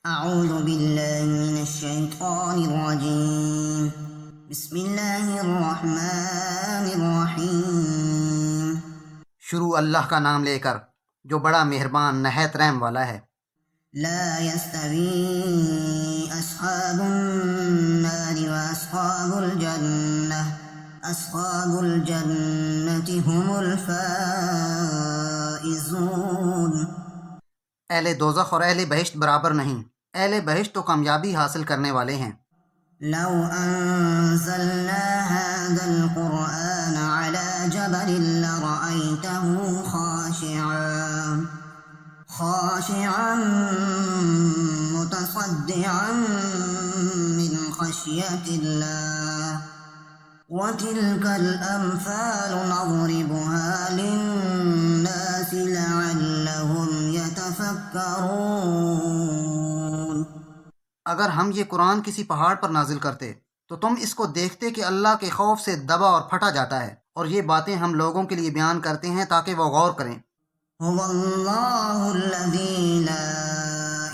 أعوذ بالله من الشيطان الرجيم. بسم الله الرحمن الرحيم. شروع اللہ کا نام لے کر جو بڑا مہربان نہایت رحم والا ہے۔ لا يستوي أصحاب النار وأصحاب الجنة. أصحاب الجنة هم الفائزون. اہل دوزخ اور اہل بہشت برابر نہیں، اہل بہشت تو کامیابی حاصل کرنے والے ہیں۔ لو أنزلنا هذا القرآن على جبل لرأيته خاشعا متصدعا من خشية الله. وتلك الأمثال نضربها للناس لعلهم يتفكرون. اگر ہم یہ قرآن کسی پہاڑ پر نازل کرتے تو تم اس کو دیکھتے کہ اللہ کے خوف سے دبا اور پھٹا جاتا ہے، اور یہ باتیں ہم لوگوں کے لیے بیان کرتے ہیں تاکہ وہ غور کریں۔ هو الله الذي لا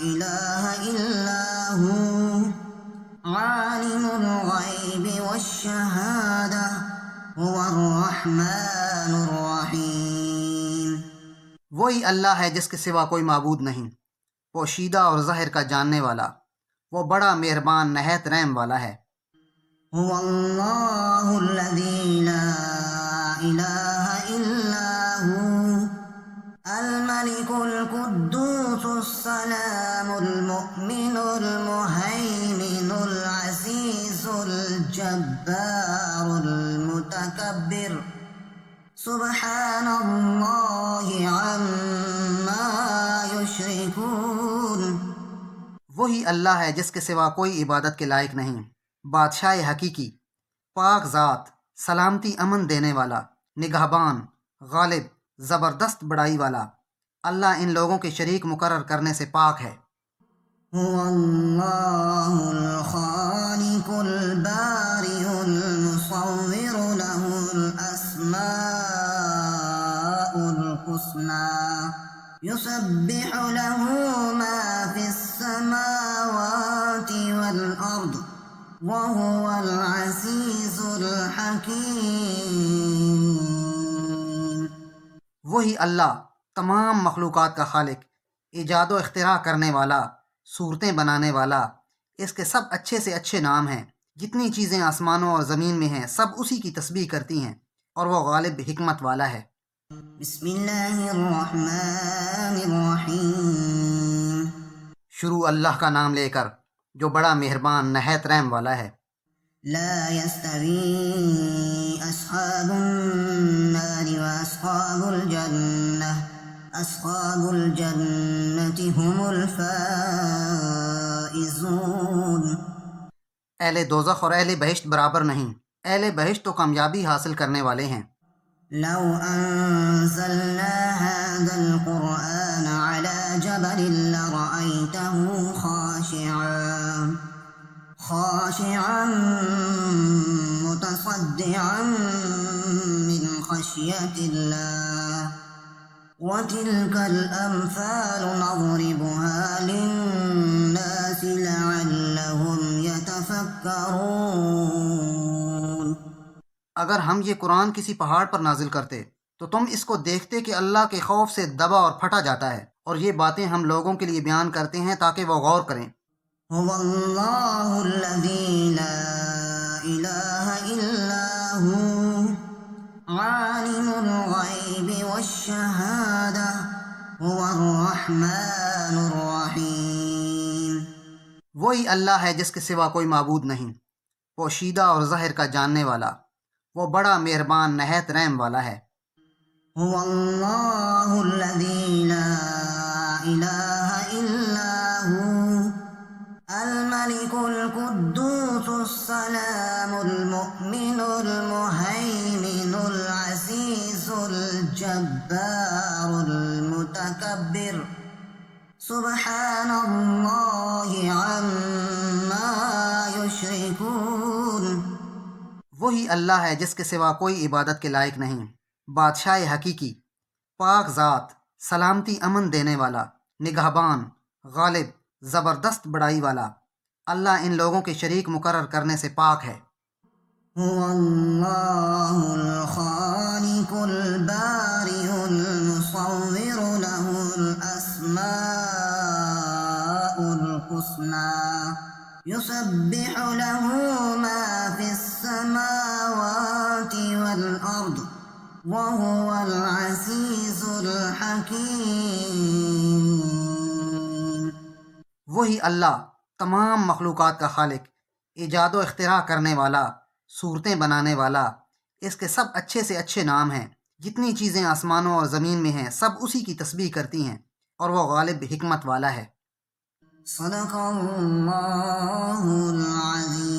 إله إلا هو عالم الغيب والشهادة هو الرحمن الرحيم. وہی اللہ ہے جس کے سوا کوئی معبود نہیں، پوشیدہ اور ظاہر کا جاننے والا، وہ بڑا مہربان نہایت رحم والا ہے۔ هو الله الذي لا إله إلا هو الملك القدوس السلام المؤمن المهيمن العزيز الجبار المتكبر سبحان الله عما يشركون. وہی اللہ ہے جس کے سوا کوئی عبادت کے لائق نہیں، بادشاہ حقیقی، پاک ذات، سلامتی امن دینے والا، نگہبان، غالب، زبردست بڑائی والا۔ اللہ ان لوگوں کے شریک مقرر کرنے سے پاک ہے۔ هو الله الخالق البارئ المصور له الأسماء الحسنى يسبح له ما في السماوات والأرض وهو العزيز الحكيم. وہی اللہ تمام مخلوقات کا خالق، ایجاد و اختراع کرنے والا، صورتیں بنانے والا، اس کے سب اچھے سے اچھے نام ہیں۔ جتنی چیزیں آسمانوں اور زمین میں ہیں سب اسی کی تسبیح کرتی ہیں، اور وہ غالب حکمت والا ہے۔ بسم اللہ الرحمن الرحیم. شروع اللہ کا نام لے کر جو بڑا مہربان نہایت رحم والا ہے۔ لا يستوي أصحاب النار وأصحاب الجنة. أصحاب الجنة هم الفائزون. اہل دوزخ اور اہل بہشت برابر نہیں، اہل بہشت تو کامیابی حاصل کرنے والے ہیں۔ لو أنزلنا هذا القرآن على جبل لرأيته خاشعا متصدعا من خشية الله. وتلك الأمثال نضربها للناس لعلهم يتفكرون. اگر ہم یہ قرآن کسی پہاڑ پر نازل کرتے تو تم اس کو دیکھتے کہ اللہ کے خوف سے دبا اور پھٹا جاتا ہے، اور یہ باتیں ہم لوگوں کے لیے بیان کرتے ہیں تاکہ وہ غور کریں۔ هو الله الذي لا إله إلا هو عالم الغيب والشهادة هو الرحمن الرحيم. وہی اللہ ہے جس کے سوا کوئی معبود نہیں، پوشیدہ اور ظاہر کا جاننے والا، وہ بڑا مہربان نہایت رحم والا ہے۔ هو الله الذي لا إله إلا هو الملك القدوس السلام المؤمن المهيمن العزيز الجبار المتكبر سبحان الله عما يشركون. وہی اللہ ہے جس کے سوا کوئی عبادت کے لائق نہیں، بادشاہ حقیقی، پاک ذات، سلامتی امن دینے والا، نگہبان، غالب، زبردست بڑائی والا۔ اللہ ان لوگوں کے شریک مقرر کرنے سے پاک ہے۔ هو الله الخالق البارئ المصور له الأسماء الحسنى يسبح له ما في السماوات والأرض وهو العزيز الحكيم۔ وہی اللہ تمام مخلوقات کا خالق، ایجاد و اختراع کرنے والا، صورتیں بنانے والا۔ اس کے سب اچھے سے اچھے نام ہیں۔ جتنی چیزیں آسمانوں اور زمین میں ہیں سب اسی کی تسبیح کرتی ہیں، اور وہ غالب حکمت والا ہے۔ صدق اللہ العظیم۔